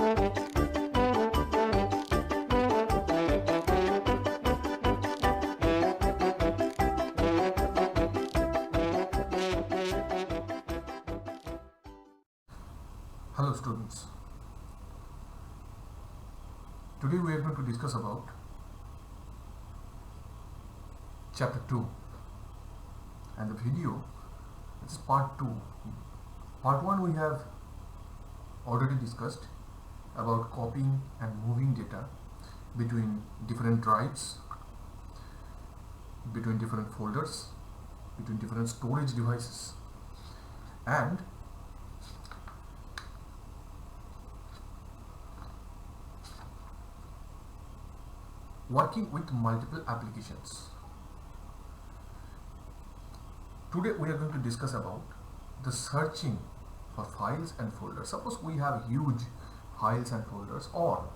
Hello students, today we are going to discuss about chapter 2 and the video is part 2. Part 1 we have already discussed about copying and moving data between different drives, between different folders, between different storage devices, and working with multiple applications. Today we are going to discuss about the searching for files and folders. Suppose we have huge files and folders, or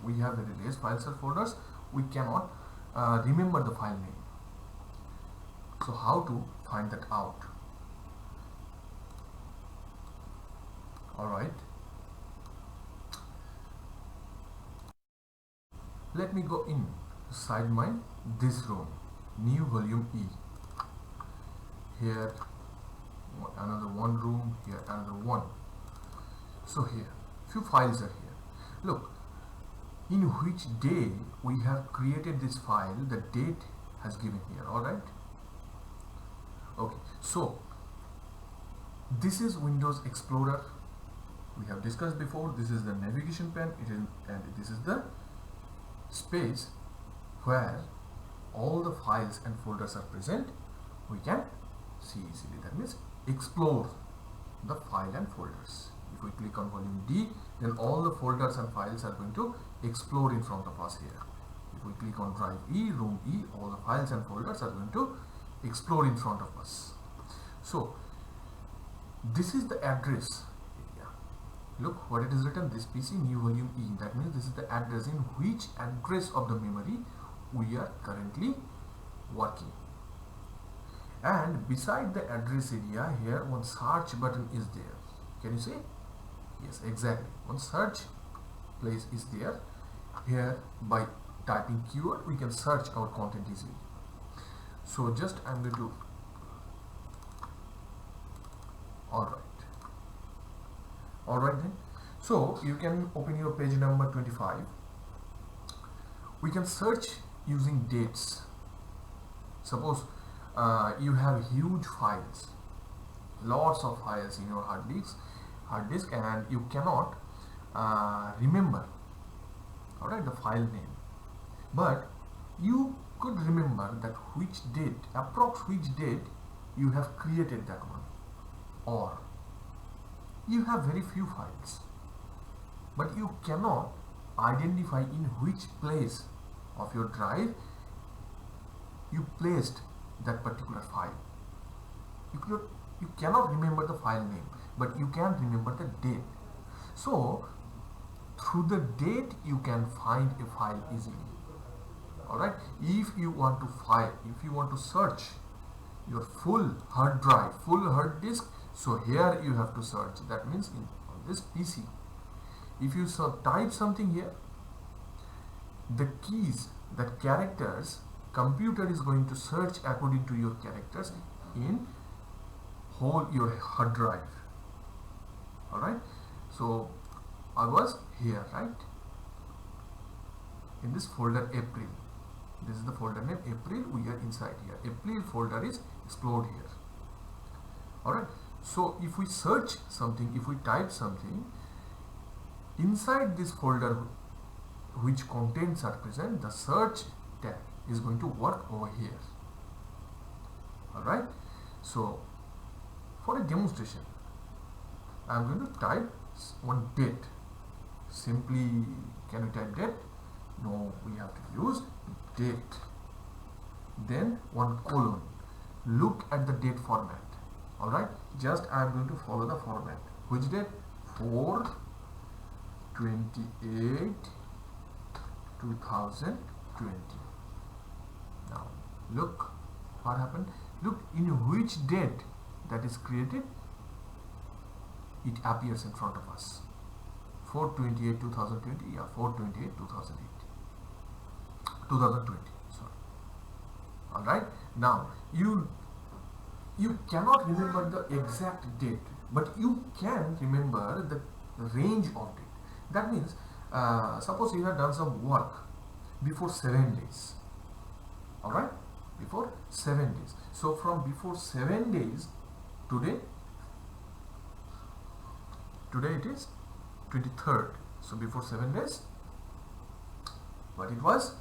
we have very less files and folders, we cannot remember the file name. So how to find that out? Alright, let me go inside my this room, new volume E. Here another one room, here another one. So here few files are here. Look, in which day we have created this file, the date has given here. Alright, okay, so this is Windows Explorer. We have discussed before, this is the navigation pane, and this is the space where all the files and folders are present. We can see easily, that means explore the file and folders. If we click on volume D, then all the folders and files are going to explode in front of us here. If we click on drive E, room E, all the files and folders are going to explode in front of us. So this is the address. Look what it is written, this PC new volume E. That means this is the address, in which address of the memory we are currently working. And beside the address area, here one search button is there. Can you see? Yes, exactly. One search place is there. Here by typing keyword we can search our content easily. So just I'm going to, alright then, so you can open your page number 25. We can search using dates. Suppose you have huge files, lots of files in your hard disk, and you cannot remember, alright, the file name, but you could remember that which date, approx which date you have created that one, or you have very few files, but you cannot identify in which place of your drive you placed that particular file. You cannot remember the file name, but you can remember the date. So through the date you can find a file easily. Alright, if you want to search your full hard drive, full hard disk, so here you have to search. That means on this PC, if you type something here, the keys, that characters, computer is going to search according to your characters in whole your hard drive. Alright, so I was here, right, in this folder April. This is the folder name April. We are inside here. April folder is explored here. Alright, so if we search something, if we type something inside this folder which contents are present, the search tag is going to work over here. Alright, so for a demonstration I am going to type one date. Simply, can we type date? No, we have to use date, then one colon. Look at the date format. Alright, just I am going to follow the format. Which date? 4/28/2020. Now look what happened. Look in which date that is created, it appears in front of us. 4/28 2020, yeah, 4/28 2020, sorry. All right, now you cannot remember the exact date, but you can remember the range of date. That means, suppose you have done some work before 7 days. All right, before 7 days. So from before 7 days, today it is 23rd. So before 7 days, what it was?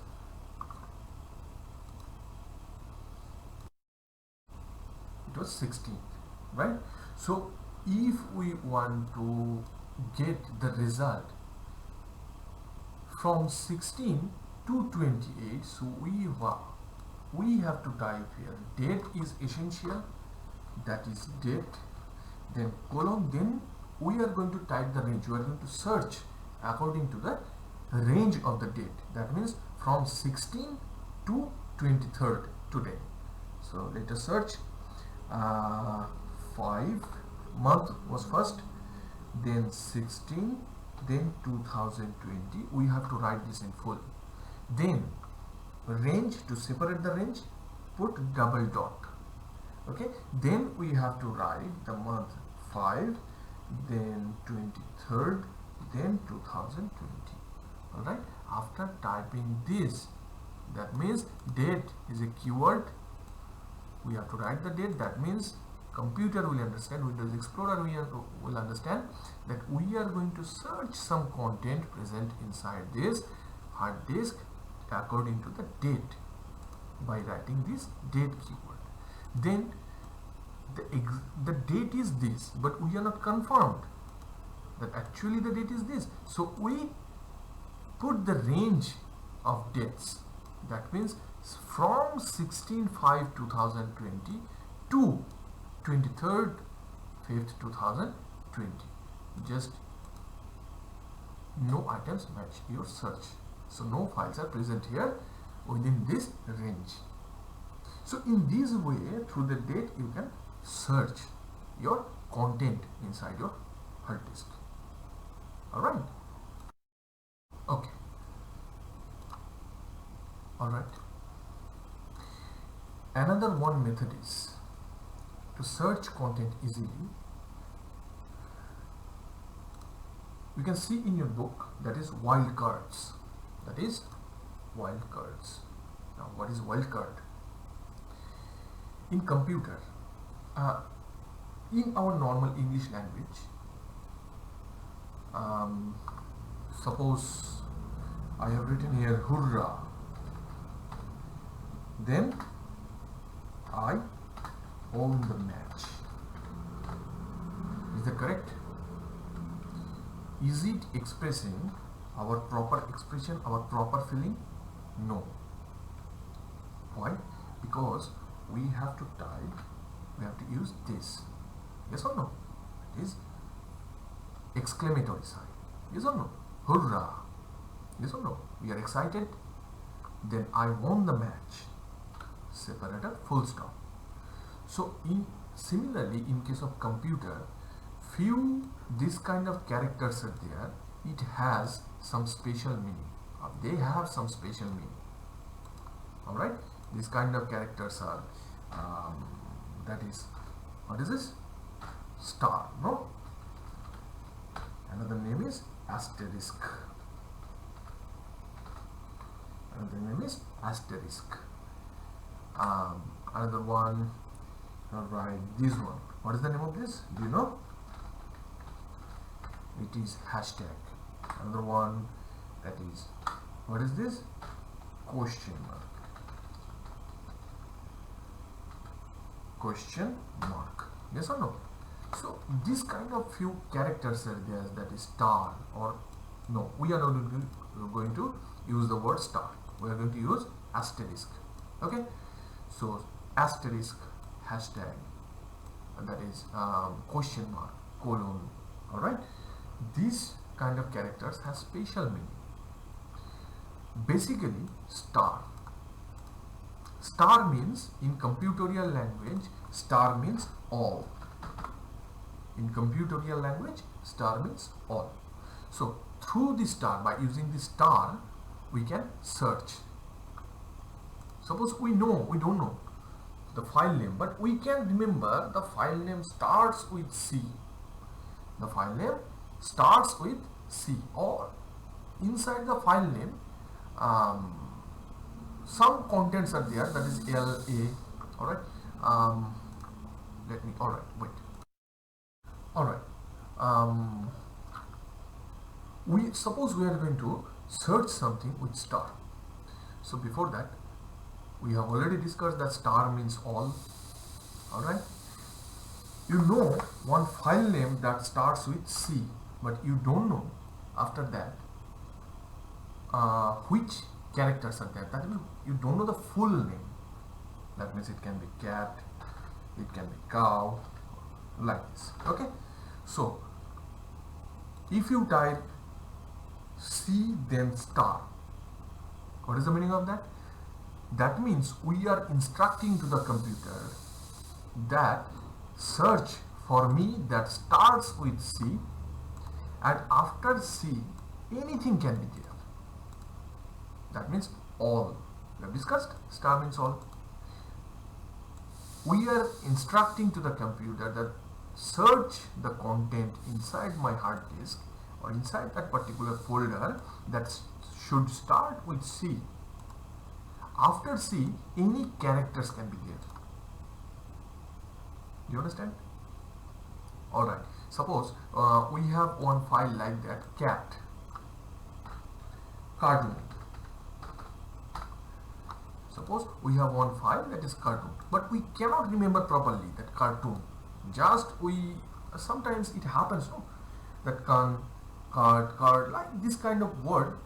It was 16th, right? So if we want to get the result from 16 to 28, so we have to type here date is essential, that is date, then colon, then we are going to type the range. We are going to search according to the range of the date. That means from 16 to 23rd today. So let us search. 5 month was first, then 16, then 2020. We have to write this in full. Then range, to separate the range, put double dot. Okay, then we have to write the month 5, then 23rd, then 2020. All right, after typing this, that means date is a keyword. We have to write the date. That means computer will understand, Windows Explorer will understand that we are going to search some content present inside this hard disk according to the date by writing this date keyword. Then the date is this, but we are not confirmed that actually the date is this. So we put the range of dates. That means from 16/5/2020 to 23rd/5/2020. Just no items match your search. So no files are present here within this range. So in this way, through the date, you can search your content inside your hard disk. All right. Okay. All right. Another one method is to search content easily. You can see in your book, that is wildcards. That is wildcards. Now, what is wildcard? In computer, in our normal English language, suppose I have written here hurrah, then I won the match. Is that correct? Is it expressing our proper expression, our proper feeling? No. Why? Because we have to type, we have to use this. Yes or no? It is exclamatory sign. Yes or no? Hurrah! Yes or no? We are excited. Then I won the match. Separated, full stop. So similarly, in case of computer, few this kind of characters are there. It has some special meaning. They have some special meaning. All right. These kind of characters are that is, what is this? Star. No. Another name is asterisk. Another name is asterisk. Another one. All right. This one. What is the name of this? Do you know? It is hashtag. Another one, that is, what is this? Question mark. Question mark. Yes or no? So this kind of few characters are there, that is star, or no, we are not going to use the word star. We are going to use asterisk. Okay. So asterisk, hashtag, that is question mark, colon. All right. These kind of characters have special meaning. Basically, star. Star means, in computerial language, star means all. In computerial language, star means all. So through the star, by using the star, we can search. Suppose we don't know the file name, but we can remember the file name starts with C. The file name starts with C, or inside the file name some contents are there, that is LA. Alright, let me, alright, wait. Alright, we suppose we are going to search something with star. So before that, we have already discussed that star means all. Alright, you know one file name that starts with C, but you don't know after that which characters are there. That means you don't know the full name. That means it can be cat, it can be cow, like this. Okay, so if you type C then star, what is the meaning of that? That means we are instructing to the computer that search for me that starts with C, and after C anything can be there. That means all. We have discussed star means all. We are instructing to the computer that search the content inside my hard disk or inside that particular folder that should start with C. After C, any characters can be there. Do you understand? Alright, suppose we have one file like that, cat, cartoon. Suppose we have one file that is cartoon, but we cannot remember properly that cartoon. Just sometimes it happens, no? That card, like this kind of word,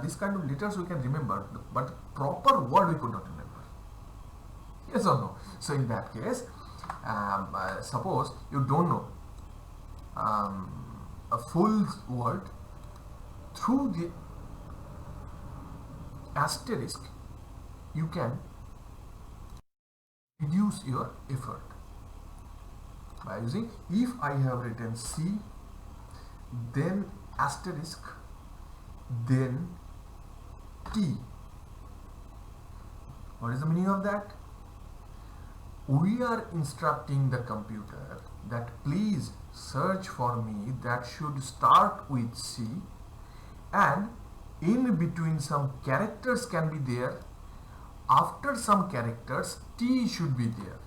this kind of letters we can remember, but proper word we could not remember. Yes or no? So in that case, suppose you don't know a full word, through the asterisk you can reduce your effort by using, if I have written C then asterisk then T. What is the meaning of that? We are instructing the computer that please search for me that should start with C, and in between some characters can be there, after some characters T should be there.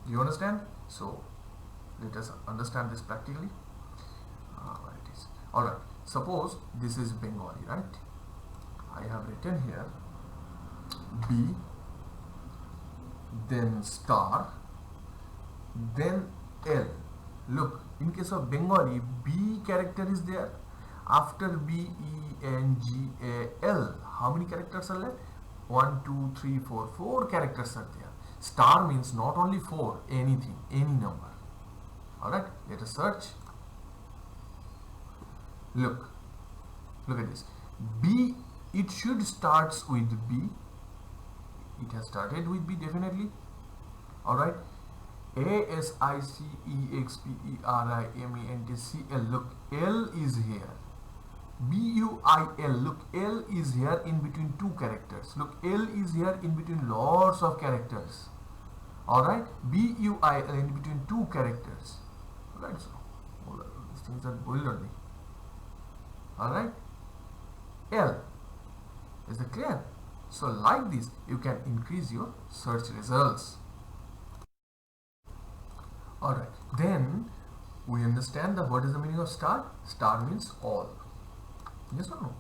Do you understand? So let us understand this practically. What it is. Alright, suppose this is Bengali, right? I have written here B, then star, then L. Look, in case of Bengali, B character is there. After B, E, N, G, A, L, how many characters are left? 1, 2, 3, 4, 4 characters are there. Star means not only 4, anything, any number. Alright, let us search. Look at this. B, it should starts with B. It has started with B definitely. Alright. A, S, I, C, E, X, P, E, R, I, M, E, N, T, C, L. Look, L is here. B, U, I, L. Look, L is here in between two characters. Look, L is here in between lots of characters. Alright. B, U, I, L in between two characters. Alright, so all these things are boiled on me. Alright. L. Is it clear? So like this, you can increase your search results. Alright, then we understand that what is the meaning of star? Star means all. Yes or no?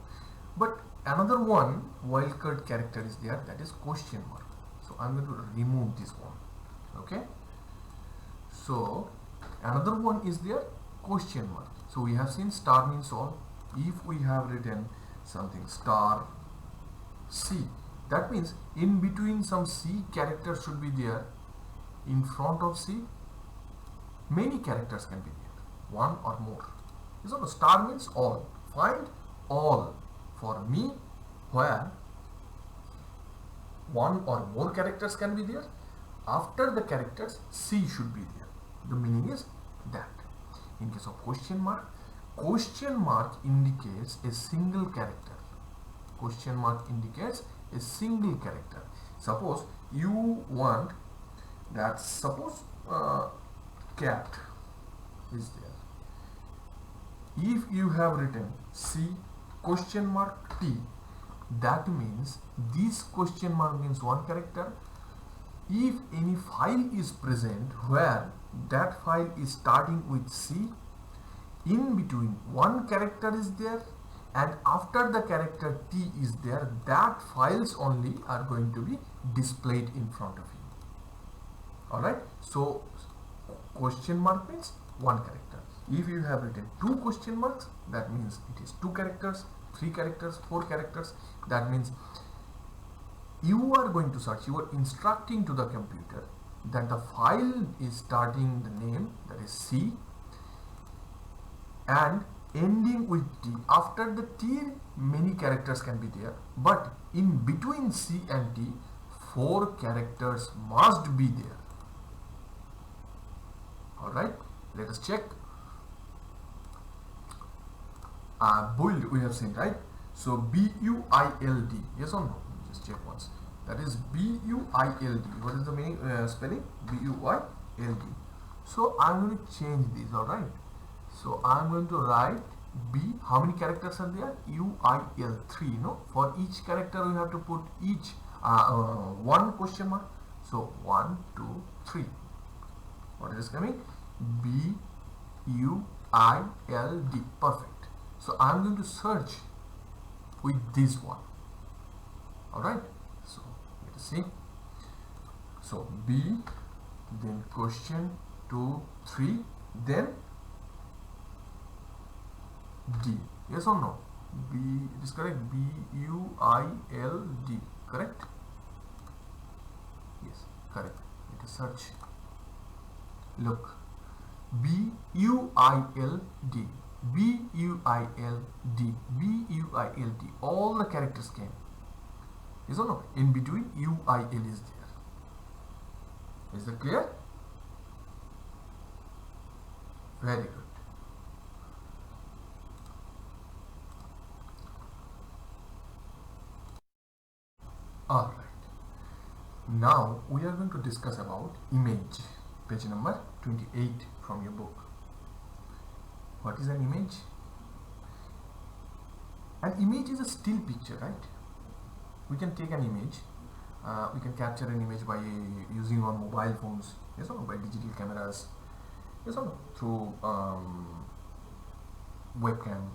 But another one wildcard character is there, that is question mark. So I'm going to remove this one. Okay. So another one is there, question mark. So we have seen star means all. If we have written something star C, that means in between some C characters should be there. In front of C, many characters can be there, one or more. So star means all. Find all for me where one or more characters can be there. After the characters, C should be there. The meaning is that. In case of question mark indicates a single character. Question mark indicates a single character. Suppose you want that, suppose cat is there. If you have written C question mark T, that means this question mark means one character. If any file is present where that file is starting with C, in between one character is there and after the character T is there, that files only are going to be displayed in front of you. Alright, so question mark means one character. If you have written two question marks, that means it is two characters, three characters, four characters. That means you are going to search, you are instructing to the computer that the file is starting the name, that is C, and ending with T. After the T, many characters can be there, but in between C and T, 4 characters must be there. Alright, let us check. Build we have seen, right? So B-U-I-L-D, yes or no? Just check once. That is B-U-I-L-D. What is the meaning, spelling? B-U-I-L-D. So I'm going to change these, alright? So I'm going to write B. How many characters are there? U-I-L, 3, no? For each character we have to put each one question mark. So 1, 2, 3. What is coming? B-U-I-L-D. Perfect. So I'm going to search with this one. Alright. So let us see. So B, then question 2, 3, then D. Yes or no? B, it is correct. B-U-I-L-D. Correct? Yes, correct. Let us search. Look. B-U-I-L-D. B-U-I-L-D. B-U-I-L-D. All the characters came. Yes or no? In between U-I-L is there. Is that clear? Very good. Alright. Now we are going to discuss about image. Page number 28 from your book. What is an image? An image is a still picture, right? We can take an image, we can capture an image by using our mobile phones, yes or no, by digital cameras, yes or no, through webcam,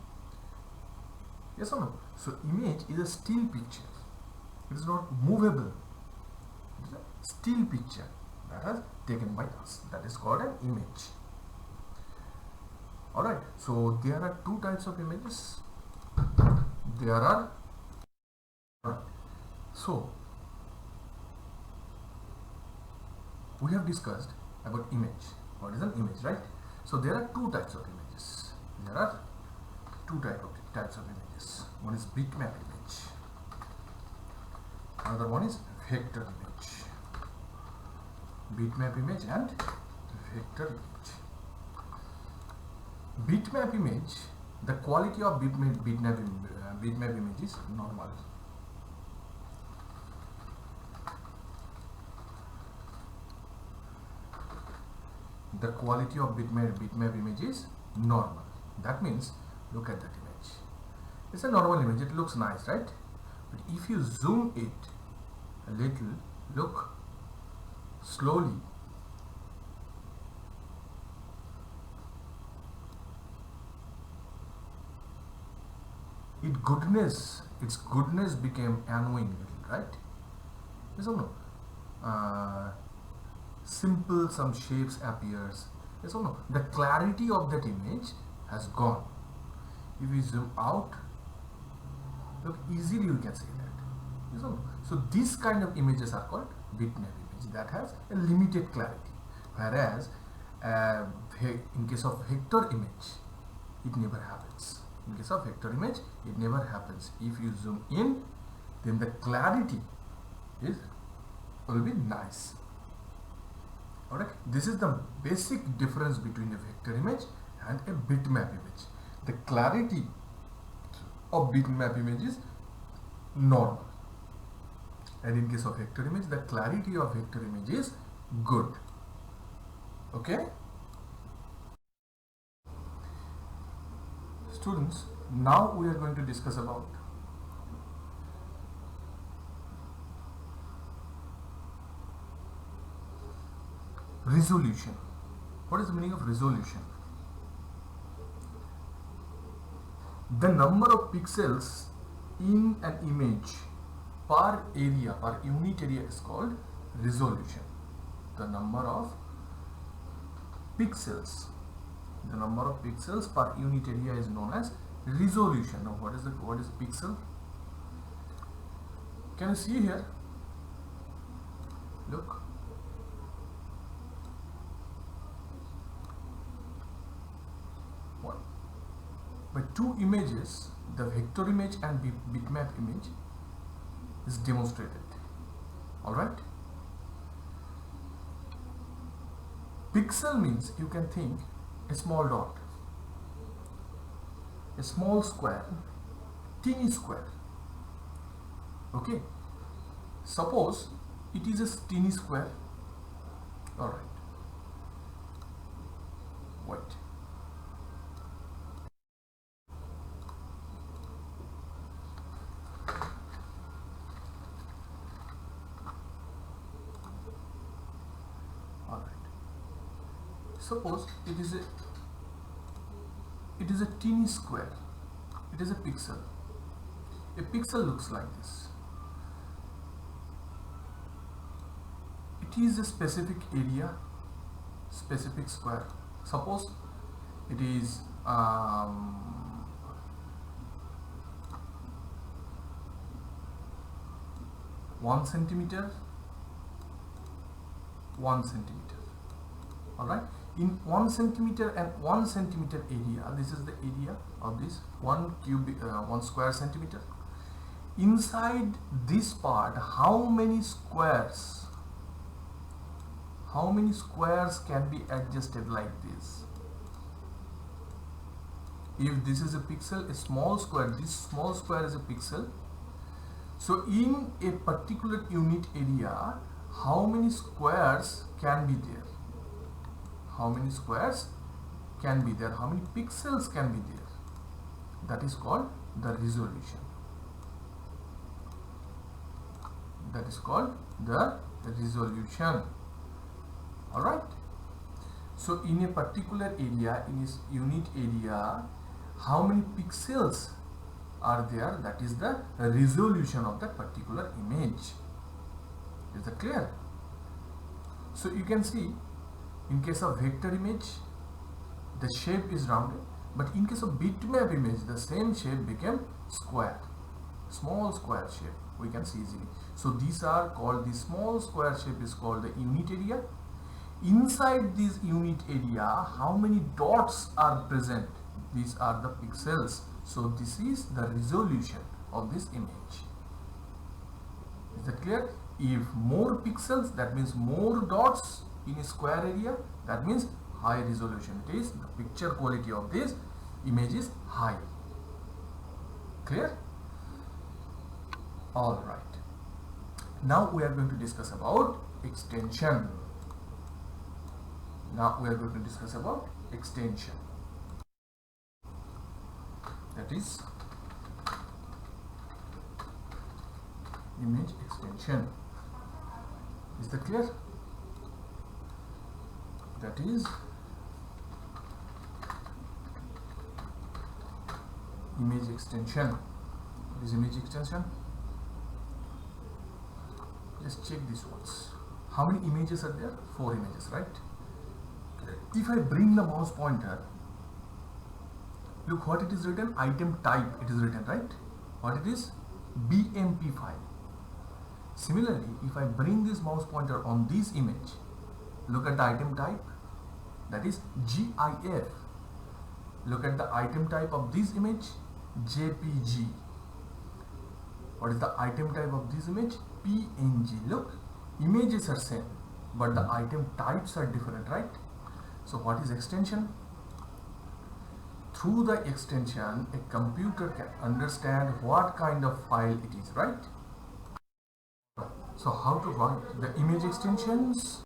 yes or no. So image is a still picture. It is not movable. It is a still picture that is taken by us. That is called an image. Alright, so there are two types of images. There are, so we have discussed about image. What is an image, right? So there are two types of images. There are two types of images. One is bitmap image. Another one is vector image. Bitmap image and vector image. Bitmap image, the quality of bitmap image is normal. The quality of bitmap image is normal. That means, look at that image. It's a normal image. It looks nice, right? But if you zoom it a little, look slowly. Its goodness became annoying, right? Yes or no? Simple, some shapes appears. Yes or no? The clarity of that image has gone. If we zoom out, look, easily you can see that. Yes or no? So this kind of images are called bitmap image that has a limited clarity. Whereas in case of vector image, it never happens. In case of vector image, it never happens. If you zoom in, then the clarity will be nice. Alright, this is the basic difference between a vector image and a bitmap image. The clarity of bitmap image is normal, and in case of vector image, the clarity of vector image is good. Okay, students, now we are going to discuss about resolution. What is the meaning of resolution? The number of pixels in an image per area, per unit area is called resolution. The number of pixels, per unit area is known as resolution. Now what is pixel? Can you see here? Look. By two images, the vector image and bitmap image is demonstrated. Alright? Pixel means, you can think, a small dot, a small square, teeny square. Okay? Suppose it is a teeny square. Alright. Wait. Suppose it is a teeny square. It is a pixel. A pixel looks like this. It is a specific area, specific square. Suppose it is 1 centimeter, 1 centimeter. Alright, in 1 centimeter and 1 centimeter area, this is the area of this 1 square centimeter. Inside this part, how many squares can be adjusted like this? If this is a pixel, a small square, this small square is a pixel. So in a particular unit area, how many squares can be there? How many squares can be there? How many pixels can be there? That is called the resolution. That is called the resolution. Alright. So in a particular area, in this unit area, how many pixels are there? That is the resolution of that particular image. Is that clear? So you can see, in case of vector image, the shape is rounded, but in case of bitmap image, the same shape became square, small square shape. We can see easily. So these are called, the small square shape is called the unit area. Inside this unit area, how many dots are present? These are the pixels. So this is the resolution of this image. Is that clear? If more pixels, that means more dots in a square area, that means high resolution. It is the picture quality of this image is high. Clear? Alright. Now we are going to discuss about extension. That is image extension. Is that clear? That is image extension. What is image extension? Just check these ones. How many images are there? 4 images, right? If I bring the mouse pointer, look what it is written, item type it is written, right? What it is? BMP file. Similarly, if I bring this mouse pointer on this image, look at the item type, that is GIF. Look at the item type of this image, JPG. What is the item type of this image? PNG. Look, images are same, but the item types are different, right? So what is extension? through the extension, a computer can understand what kind of file it is, right? So how to write the image extensions?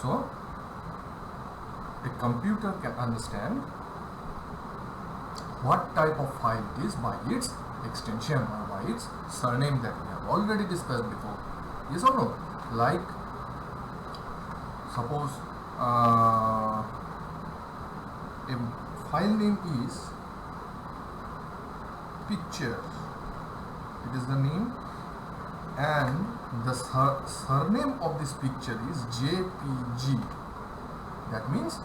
So a computer can understand what type of file it is by its extension or by its surname that we have already discussed before. Yes or no? Like suppose a file name is picture, it is the name, and the surname of this picture is JPG. That means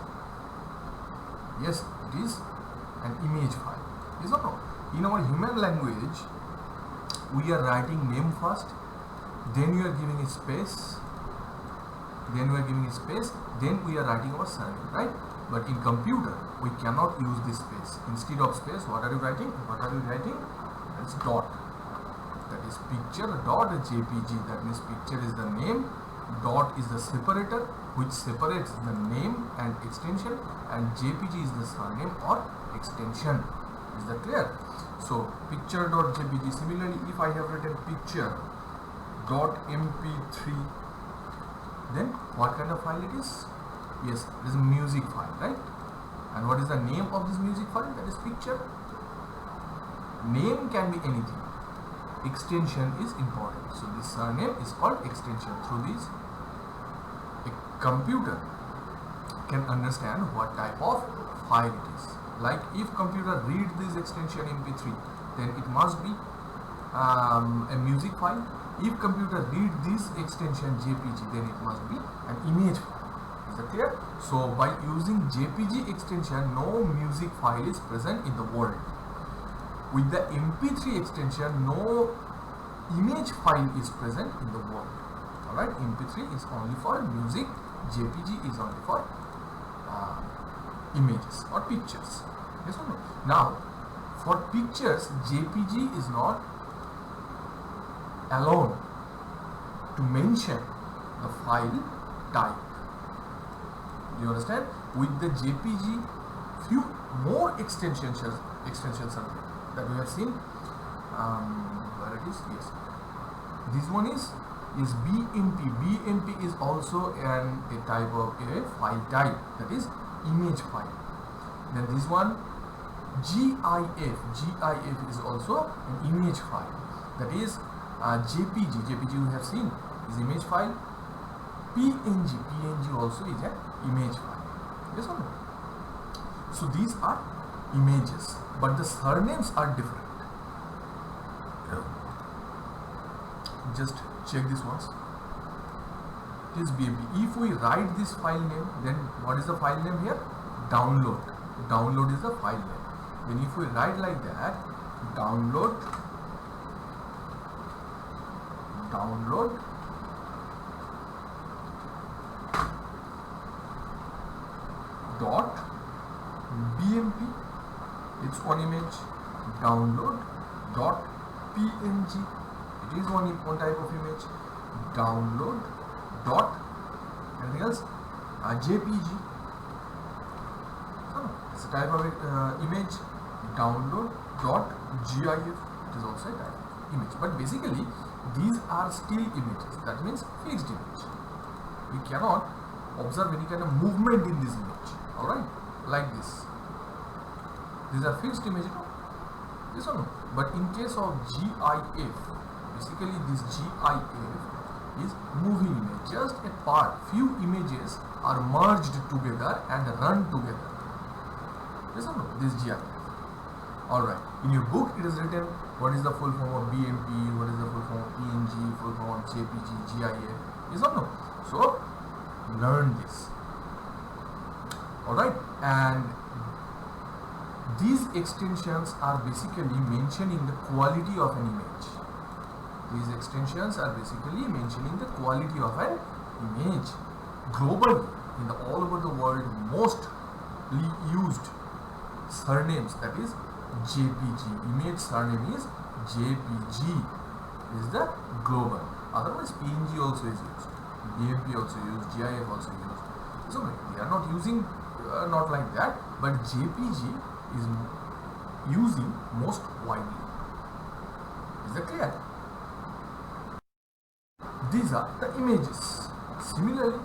yes, it is an image file. Yes or no? In our human language, we are writing name first, then we are giving a space, then we are writing our surname, right? But in computer, we cannot use this space. Instead of space, what are you writing? It's dot. That is picture dot JPG. That means picture is the name, dot is the separator which separates the name and extension, and JPG is the surname or extension. Is that clear? So picture dot JPG. Similarly, if I have written picture dot MP3, then what kind of file it is? Yes, it is a music file, right? And what is the name of this music file? That is picture. Name can be anything. Extension is important. So this surname is called extension. Through this, a computer can understand what type of file it is. Like if computer read this extension MP3, then it must be a music file. If computer read this extension JPG, then it must be an image file. Is that clear? So by using JPG extension, no music file is present in the world. With the MP3 extension, no image file is present in the world. Alright, MP3 is only for music, JPG is only for images or pictures. Yes or no? Now, for pictures, JPG is not alone to mention the file type. You understand? With the JPG, few more extensions are there that we have seen. Where it is? Yes. This one is BMP. BMP is also a type of a file type, that is image file. Then this one GIF. GIF is also an image file, that is JPG. JPG we have seen is image file. PNG. PNG also is an image file. Yes or no? So these are images, but the surnames are different. Just check this once. It is BMP. If we write this file name, then what is the file name here? Download. Download is the file name. Then if we write like that, download dot BMP, it's one image. Download dot PNG, it is one type of image. Download dot anything else? JPG, it's a type of image. Download dot GIF, it is also a type of image. But basically these are still images. That means fixed image. We cannot observe any kind of movement in this image. Alright, like this. These are fixed image, no? Yes or no? But in case of GIF, basically this GIF is moving image. Just a part, few images are merged together and run together. Yes or no? This GIF. Alright, in your book it is written what is the full form of BMP, what is the full form of PNG, full form of JPG, GIF. Yes or no? So learn this. Alright, and these extensions are basically mentioning the quality of an image. These extensions are basically mentioning the quality of an image. Globally, in the all over the world, mostly used surnames, that is JPG. Image surname is JPG, is the global. Otherwise PNG also is used, BMP also used, GIF also used. So we are not using not like that, but JPG is using most widely. Is that clear? These are the images. Similarly,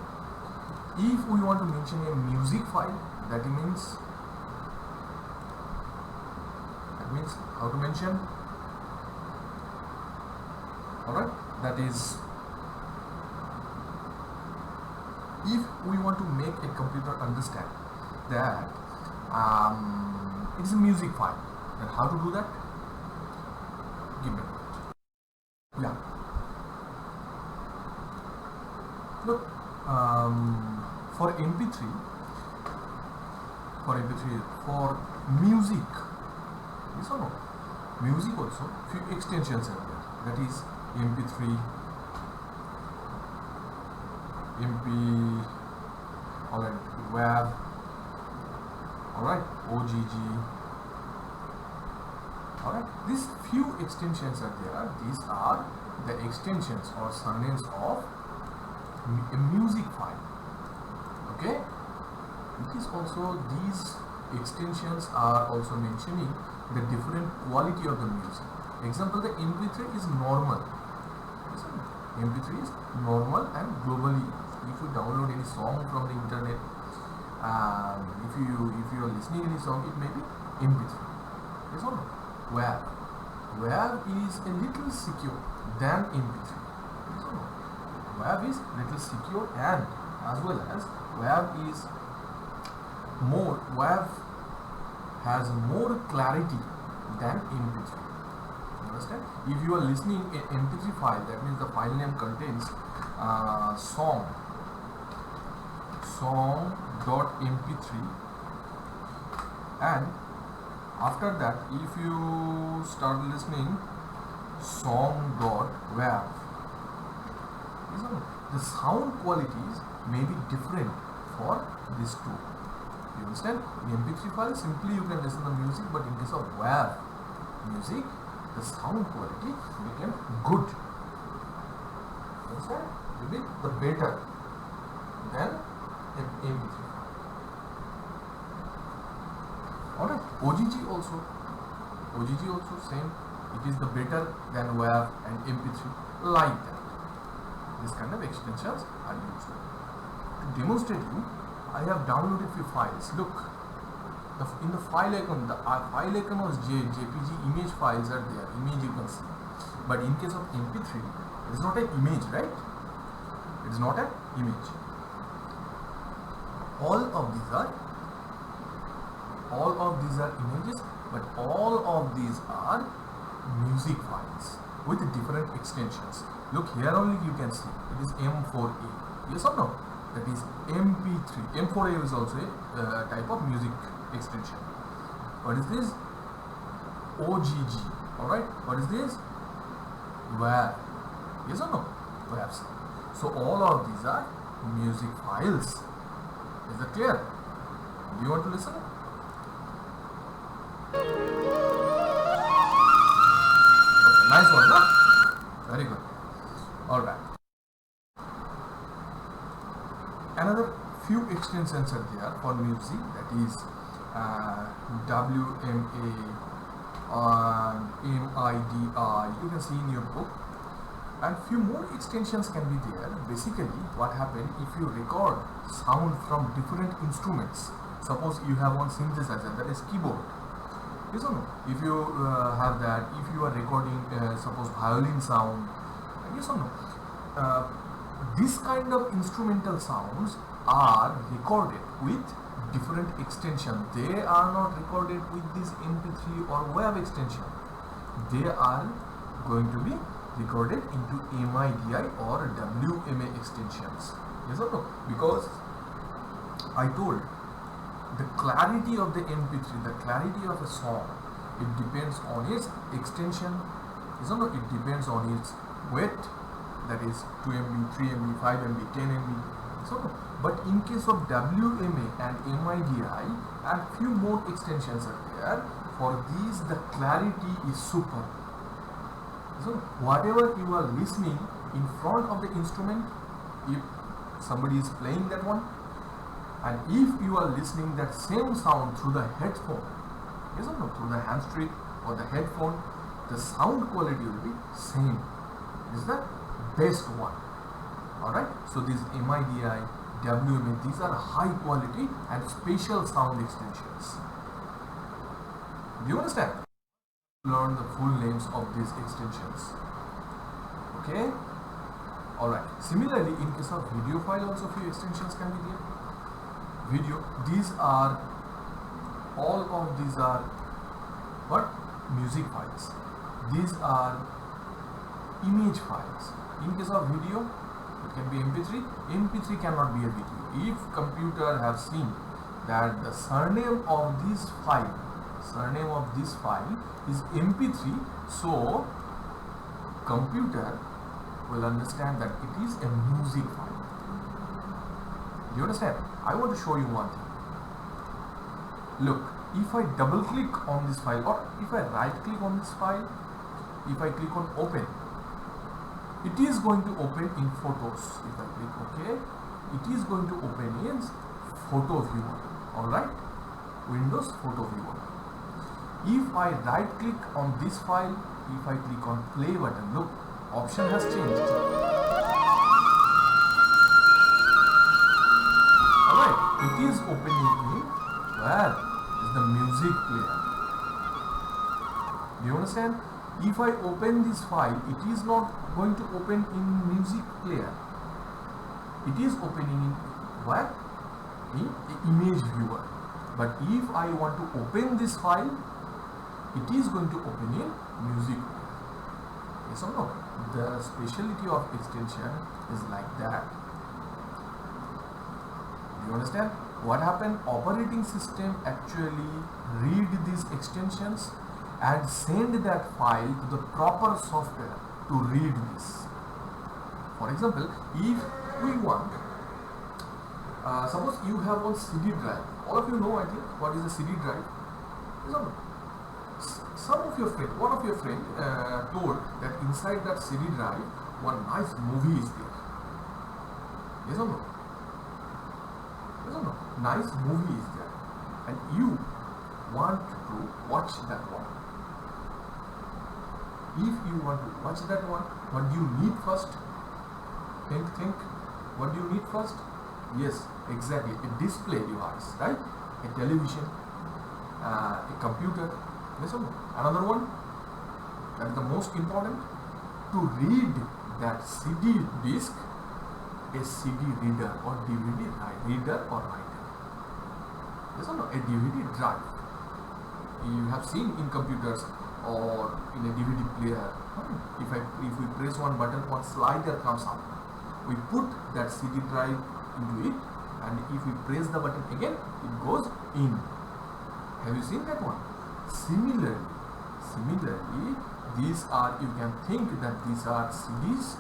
if we want to mention a music file, that means how to mention. Alright, that is, if we want to make a computer understand that it is a music file, then how to do that? Give me a minute. Yeah. Look, for MP3, for music, yes or no? Music also, few extensions are there. That is MP3, MP, alright, WAV, alright, OGG, alright. These few extensions are there. These are the extensions or surnames of a music file. Okay. It is also, these extensions are also mentioning the different quality of the music. Example, the MP3 is normal. MP3 is normal and globally used. If you download any song from the internet, if you are listening any song, it may be MP3. Yes or no? WAV is a little secure than MP3. Yes or no? WAV is little secure, and as well as WAV has more clarity than MP3. Understand? If you are listening an MP3 file, that means the file name contains song.mp3, and after that, if you start listening song.wav, the sound qualities may be different for these two. You understand? In MP3 file, simply you can listen to music, but in case of WAV music, the sound quality became good. Understand? Will be the better than MP3. Alright, OGG also same. It is the better than WAV and MP3, like that. This kind of extensions are used. To demonstrate you, I have downloaded few files. Look, in the file icon, the file icon was JPG image files are there. Image you can see. But in case of MP3, it is not an image, right? It is not an image. All of these are images, but all of these are music files with different extensions. Look, here only you can see it is M4A. Yes or no? That is MP3. M4A is also a type of music extension. What is this? OGG. Alright. What is this? WAV. Yes or no? WAV. So all of these are music files. Is that clear? Do you want to listen? Okay, nice one, no? Very good. Alright. Another few extensions are there for music, that is WMA, MIDI, you can see in your book, and few more extensions can be there. Basically, what happens if you record sound from different instruments? Suppose you have one synthesizer, that is keyboard. Yes or no? If you have that, if you are recording suppose violin sound, yes or no? This kind of instrumental sounds are recorded with different extension. They are not recorded with this MP3 or WAV extension. They are going to be recorded into MIDI or WMA extensions. Yes or no? Because I told the clarity of the MP3, the clarity of a song, it depends on its extension. Yes or no? It depends on its weight, that is 2 MB, 3 MB, 5 MB, 10 MB. So, but in case of WMA and MIDI and few more extensions are there, for these the clarity is super. So whatever you are listening in front of the instrument, if somebody is playing that one And if you are listening that same sound through the headphone, yes or no, through the hands-free or the headphone, the sound quality will be same. This is the best one. Alright, so these MIDI, WMA, these are high quality and spatial sound extensions. Do you understand? Learn the full names of these extensions. Okay? Alright, similarly in case of video file also few extensions can be there. Video, these are, all of these are what? Music files. These are image files. In case of video, it can be MP3. MP3 cannot be a video. If computer have seen that the surname of this file is MP3, so computer will understand that it is a music file. Do you understand? I want to show you one thing. Look, if I double click on this file, or if I right click on this file, if I click on open, it is going to open in photos. If I click OK, it is going to open in photo viewer. Alright, Windows photo viewer. If I right click on this file, if I click on play button, look, option has changed. Alright, it is opening in where is the music player. Do you understand? If I open this file, it is not going to open in music player. It is opening in what? In image viewer. But if I want to open this file, it is going to open in music player. Yes or no? The speciality of extension is like that. Do you understand? What happened? Operating system actually read these extensions and send that file to the proper software to read this. For example, if we want, suppose you have one CD drive. All of you know, I think, what is a CD drive? Some of your friend, one of your friend told that inside that CD drive, one nice movie is there. Yes or no? Yes or no? Nice movie is there, and you want to watch that one. If you want to watch that one, what do you need first? Think. What do you need first? Yes, exactly. A display device, right? A television, a computer. Yes or no? Another one, that is the most important, to read that CD disc, a CD reader or DVD reader or writer. Yes or no? A DVD drive. You have seen in computers or in a DVD player, if we press one button, one slider comes up. We put that CD drive into it, and if we press the button again, it goes in. Have you seen that one? Similarly, these are, you can think that these are CDs,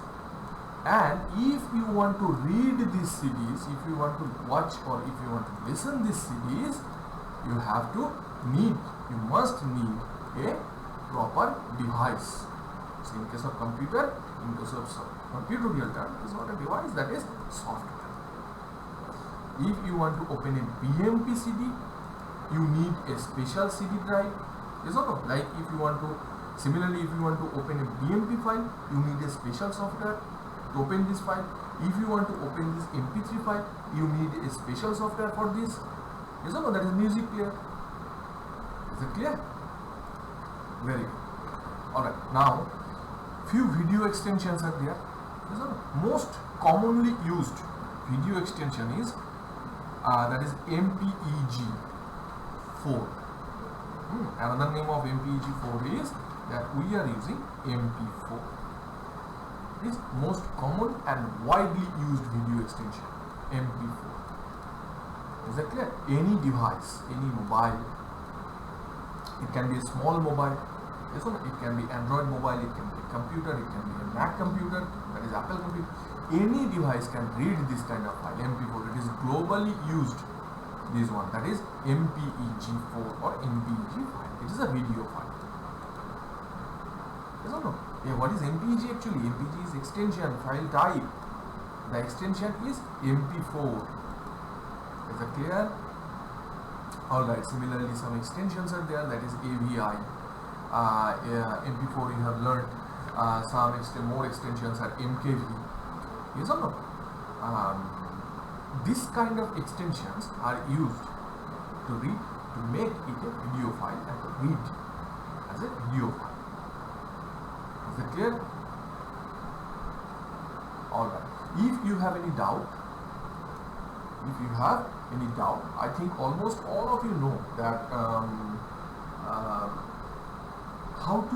and if you want to read these CDs, if you want to watch or if you want to listen these CDs, you must need a proper device. So in case of computer, in case of computer real time, it is not a device, that is software. If you want to open a BMP CD, you need a special CD drive. Yes or no? Like if you want to, similarly if you want to open a BMP file, you need a special software to open this file. If you want to open this MP3 file, you need a special software for this. Yes or no? That is music player. Is it clear? Very good. Alright, now few video extensions are there. Yes or no? Most commonly used video extension is that is MPEG-4. Another name of MPEG-4 is that we are using MP4. It is most common and widely used video extension, MP4. Is that clear? Any device, any mobile, it can be a small mobile, yes or no? It can be Android mobile, it can be a computer, it can be a Mac computer, that is Apple computer. Any device can read this kind of file, MP4. It is globally used, this one, that is MPEG-4 or MPEG file. It is a video file. Yes or no? Yeah, what is MPEG actually? MPEG is extension, file type. The extension is MP4. Is Is that clear? Alright, similarly some extensions are there, that is AVI. MP4 you have learned. Some more extensions are MKV. Yes or no? This kind of extensions are used to make it a video file and to read as a video file. Is it clear? Alright. If you have any doubt, I think almost all of you know that how to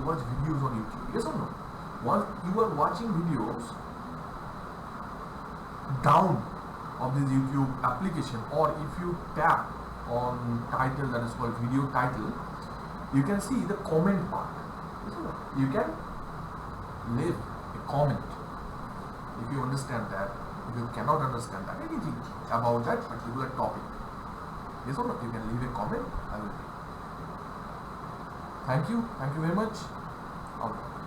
watch videos on YouTube. Yes or no? Once you are watching videos down of this YouTube application, or if you tap on title that is called video title, you can see the comment part. Yes or no? You can leave a comment if you understand that. If you cannot understand that, anything about that particular topic, yes or no, you can leave a comment. I will read. Thank you very much. Okay.